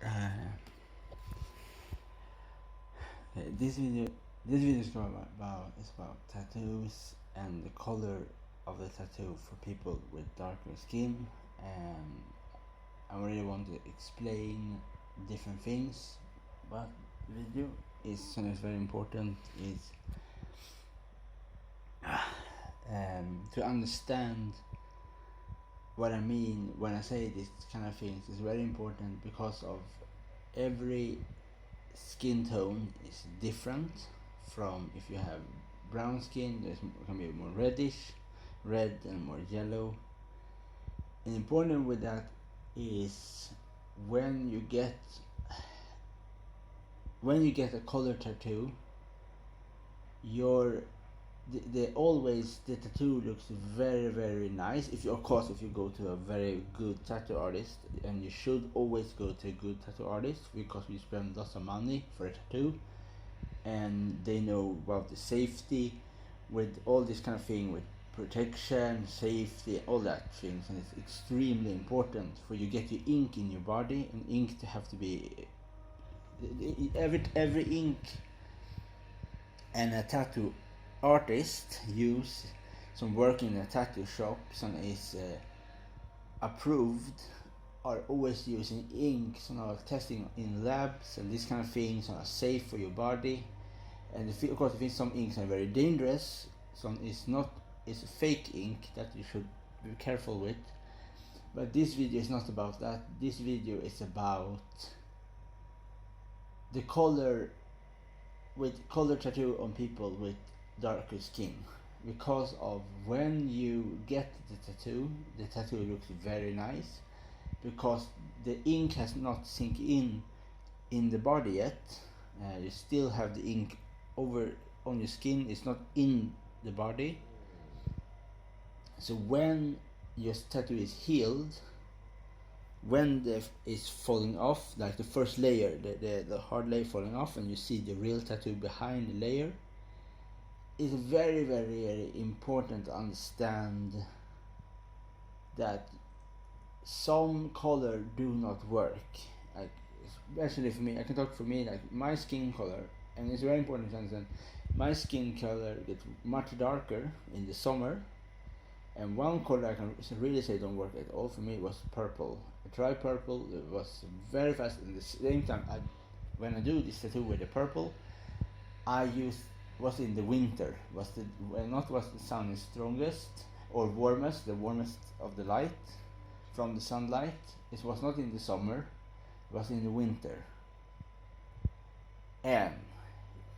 Uh, this video is about tattoos and the color of the tattoo for people with darker skin. And I really want to explain different things, but video is something that's very important is to understand what I mean when I say this kind of things is very important because of every skin tone is different. From if you have brown skin, there's can be more reddish, red and more yellow. And important with that is when you get a color tattoo, your the tattoo looks very nice. If you, of course, if you go to a very good tattoo artist, and you should always go to a good tattoo artist because we spend lots of money for a tattoo, and they know about the safety with all this kind of thing, with protection, safety, all that things. And it's extremely important for you get your ink in your body, and ink to have to be every ink and a tattoo artist use, some work in a tattoo shop, some is approved, are always using ink, some are testing in labs, and these kind of things are safe for your body. And of course, if some inks are very dangerous, some is not, is fake ink that you should be careful with. But this video is not about that. This video is about the color, with color tattoo on people with darker skin, because of when you get the tattoo looks very nice because the ink has not sink in the body yet. You still have the ink over on your skin, it's not in the body. So when your tattoo is healed, when the is falling off, like the first layer, the hard layer falling off, and you see the real tattoo behind the layer, it's very important to understand that some color do not work. Like, especially for me, I can talk for me, like my skin color, and it's very important to understand my skin color gets much darker in the summer. And one color I can really say don't work at all for me was purple. I tried purple, it was very fast. At the same time, when I do this tattoo with the purple, I used was in the winter, was the not was the sun is strongest or warmest, the warmest of the light from the sunlight. It was not in the summer, it was in the winter. And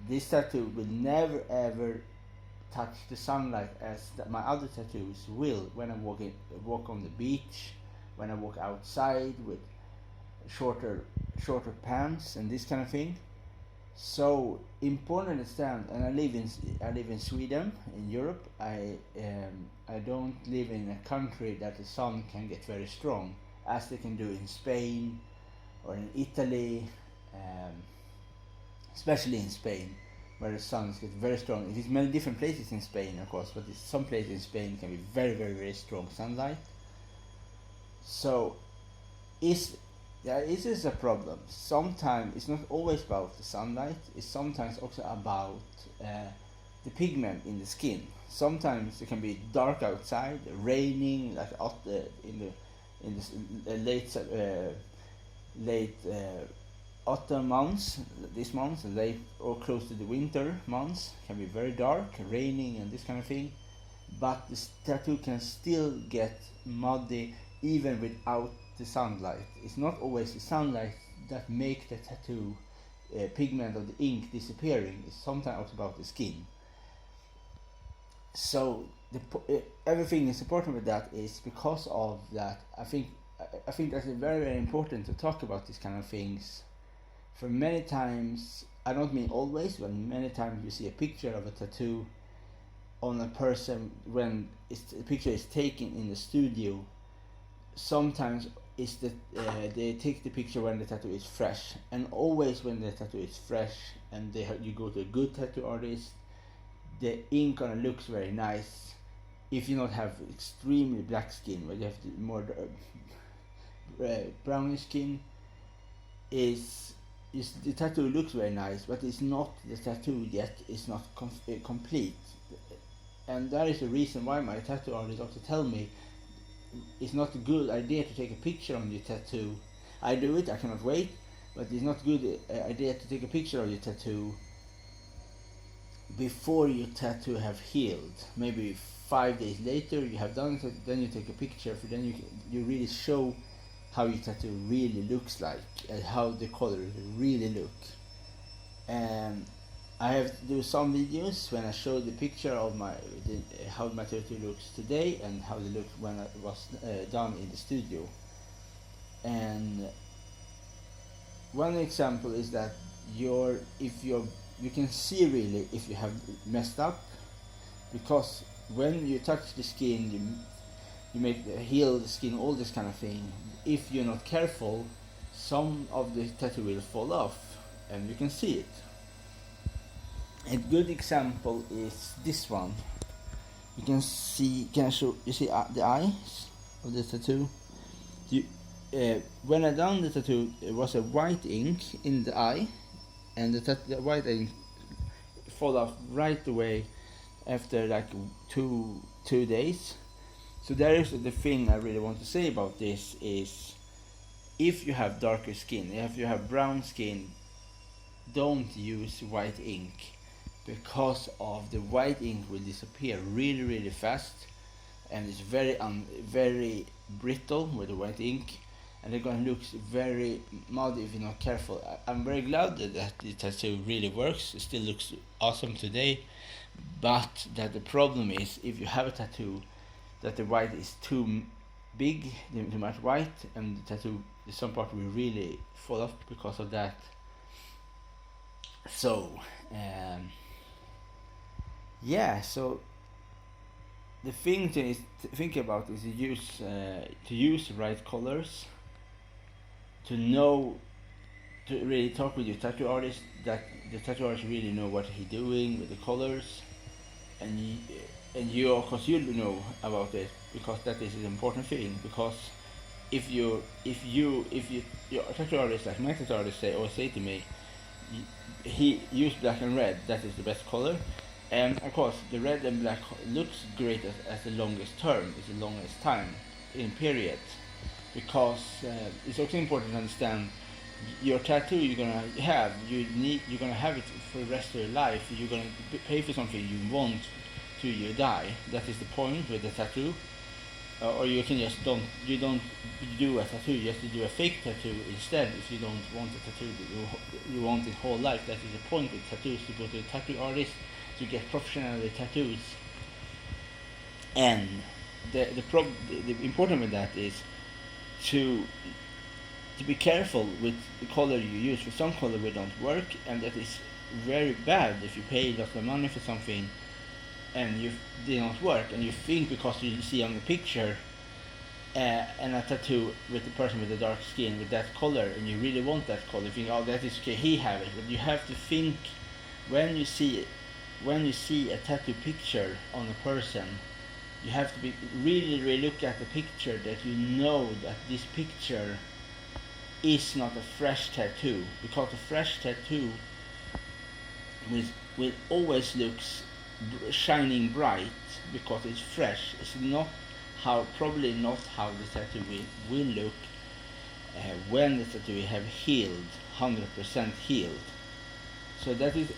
this tattoo will never ever touch the sunlight as my other tattoos will. When I walk on the beach, when I walk outside with shorter pants and this kind of thing. So important to understand. And I live in Sweden, in Europe. I don't live in a country that the sun can get very strong, as they can do in Spain or in Italy, especially in Spain, where the sun gets very strong. It is many different places in Spain, of course, but some places in Spain can be very strong sunlight. So this is a problem. Sometimes it's not always about the sunlight. It's sometimes also about the pigment in the skin. Sometimes it can be dark outside, raining, like in the late autumn months, this month, late or close to the winter months, can be very dark, raining and this kind of thing. But the tattoo can still get muddy even without the sunlight. It's not always the sunlight that make the tattoo pigment of the ink disappearing. It's sometimes about the skin. So everything is important with that is because of that. I think that's very important to talk about these kind of things. For many times, I don't mean always, but many times you see a picture of a tattoo on a person when the picture is taken in the studio. Sometimes it's they take the picture when the tattoo is fresh, and always when the tattoo is fresh and you go to a good tattoo artist, the ink on it looks very nice. If you not have extremely black skin, but you have more brownish skin, is the tattoo looks very nice, but it's not the tattoo yet. It's not complete, and that is the reason why my tattoo artist doctor tell me it's not a good idea to take a picture on your tattoo. I do it, I cannot wait, but it's not a good idea to take a picture of your tattoo before your tattoo have healed. Maybe 5 days later you have done it, then you take a picture, for then you really show how your tattoo really looks like and how the color really look. And I have to do some videos when I show the picture of how my tattoo looks today and how it looked when it was done in the studio. And one example is that you can see really if you have messed up, because when you touch the skin, you make heal the skin, all this kind of thing. If you're not careful, some of the tattoo will fall off, and you can see it. A good example is this one. You can see. Can I show? You see the eyes of the tattoo. When I done the tattoo, it was a white ink in the eye, and the white ink fall off right away after like two days. So there is the thing I really want to say about this is, if you have darker skin, if you have brown skin, don't use white ink, because of the white ink will disappear really fast, and it's very brittle with the white ink, and they're gonna look very muddy if you're not careful. I'm very glad that the tattoo really works. It still looks awesome today, but that the problem is if you have a tattoo that the white is too big, too much white, and the tattoo, some part will really fall off because of that. So so the thing to think about is to use the right colors, to really talk with your tattoo artist, that the tattoo artist really know what he's doing with the colors, and you of course you know about it, because that is an important thing. Because if your tattoo artist, like my tattoo artist say to me, he use black and red, that is the best color, and of course the red and black looks great as the longest term, it's the longest time in period, because it's also important to understand your tattoo you're gonna have, you're gonna have it for the rest of your life. You're gonna pay for something you want till you die. That is the point with the tattoo. Or you can just don't do a tattoo, you have to do a fake tattoo instead if you don't want a tattoo that you want it whole life. That is the point with tattoos, to go to a tattoo artist to get professional tattoos. And the important with that is to be careful with the color you use. For some color will don't work, and that is very bad if you pay lots of money for something and they don't work, and you think because you see on the picture and a tattoo with the person with the dark skin with that color, and you really want that color, you think, oh, that is okay, he have it. But you have to think, when you see a tattoo picture on a person, you have to really look at the picture, that you know that this picture is not a fresh tattoo, because a fresh tattoo will always looks shining bright because it's fresh. It's probably not how the tattoo will look when the tattoo have healed, 100% healed. So that is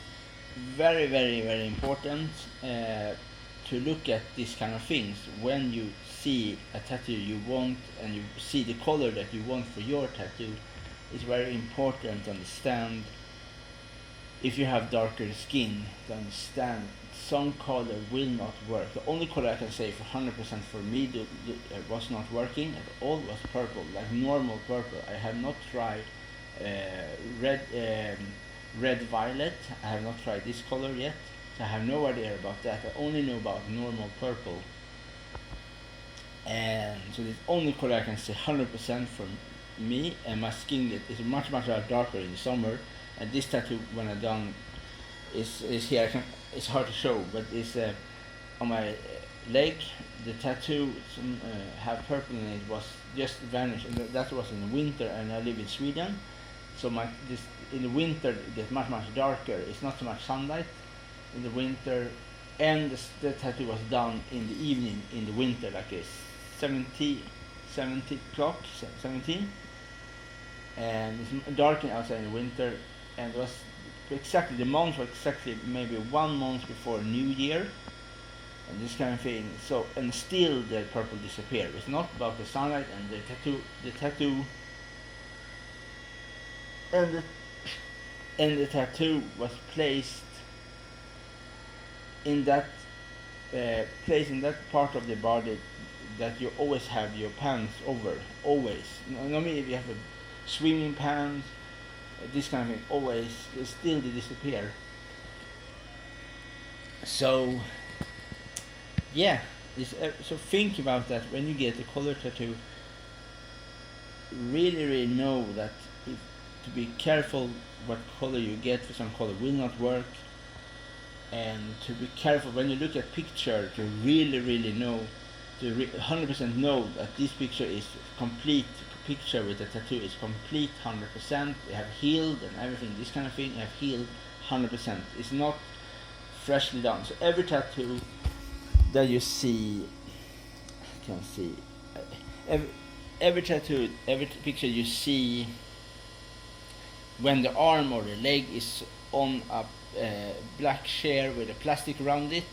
very important to look at these kind of things when you see a tattoo you want, and you see the color that you want for your tattoo. It's very important to understand, if you have darker skin, to understand some color will not work. The only color I can say for 100% for me was not working at all was purple, like normal purple. I have not tried red violet. I have not tried this color yet, so I have no idea about that. I only know about normal purple, and so the only color I can say 100% for me. And my skin is much darker in the summer, and this tattoo when I done is here. It's hard to show, but it's on my leg. The tattoo have purple in it was just vanished, and that was in the winter, and I live in Sweden, so much. This in the winter it gets much darker. It's not so much sunlight in the winter, and the tattoo was done in the evening in the winter, like a 70 o'clock, 17, and it's dark outside in the winter, and it was exactly the month was exactly maybe 1 month before New Year, and this kind of thing. So, and still the purple disappeared. It's not about the sunlight, and the tattoo and the tattoo was placed in that place in that part of the body that you always have your pants over. Always. Normally if you have a swimming pants, this kind of thing, always, still they disappear. So yeah, so think about that when you get a color tattoo. Really know that to be careful what color you get, for some color will not work, and to be careful when you look at picture to really know, to 100% know that this picture is complete picture with the tattoo is complete 100%. They have healed and everything, this kind of thing, have healed 100%. It's not freshly done. So every tattoo that you see, every tattoo, every picture you see when the arm or the leg is on a black chair with a plastic around it,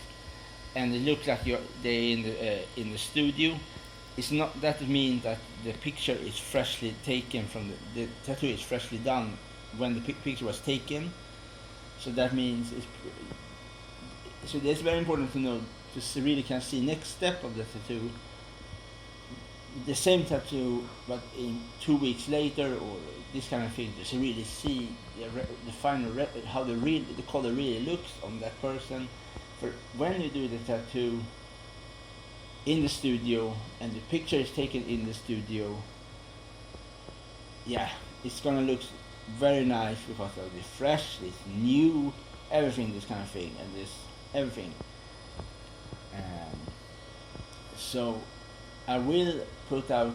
and it looks like they're in the studio. It's not that means that the picture is freshly taken from the tattoo is freshly done when the picture was taken. So that means it's very important to know to really can see next step of the tattoo. The same tattoo, but in 2 weeks later, or this kind of thing, to really see the final how the color really looks on that person. For when you do the tattoo in the studio and the picture is taken in the studio, yeah, it's gonna look very nice because it'll be fresh, it's new, everything, this kind of thing, and this everything. So I will put out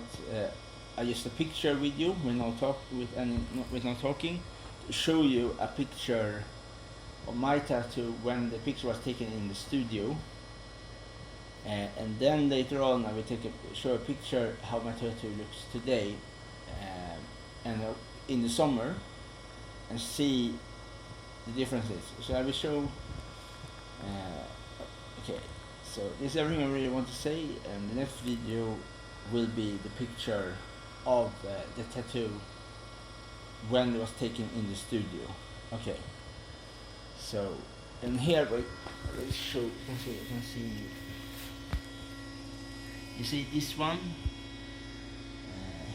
just a picture with you with no talking, to show you a picture of my tattoo when the picture was taken in the studio, and then later on I will show a picture how my tattoo looks today, and in the summer, and see the differences. So I will show. Okay, so this is everything I really want to say, and the next video will be the picture of the tattoo when it was taken in the studio. Okay, so, and here I show, you can see you see this one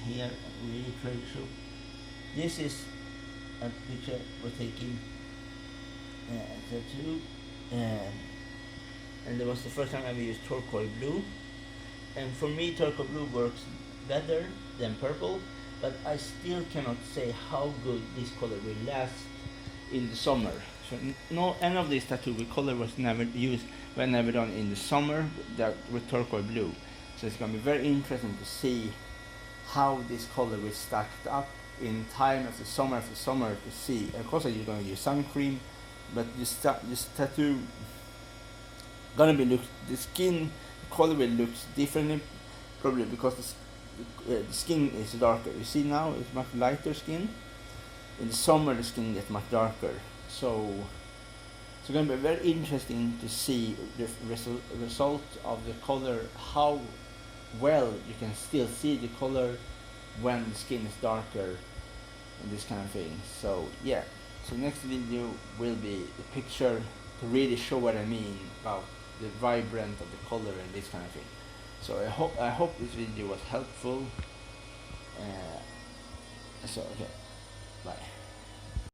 here. Really try to show. This is a picture was taken tattoo, and it was the first time I ever used turquoise blue, and for me turquoise blue works better than purple, but I still cannot say how good this color will last in the summer. So no, any of these tattoo with color was never used, were never done in the summer with turquoise blue. So it's going to be very interesting to see how this color will stack up in time after summer to see. Of course you're going to use sun cream, but this tattoo gonna be the skin color will look differently, probably because the skin is darker. You see now it's much lighter skin. In the summer the skin gets much darker. So it's going to be very interesting to see the result of the color, how well you can still see the color when the skin is darker, and this kind of thing. So yeah, so next video will be the picture to really show what I mean about the vibrant of the color and this kind of thing. So I hope this video was helpful. So okay, bye.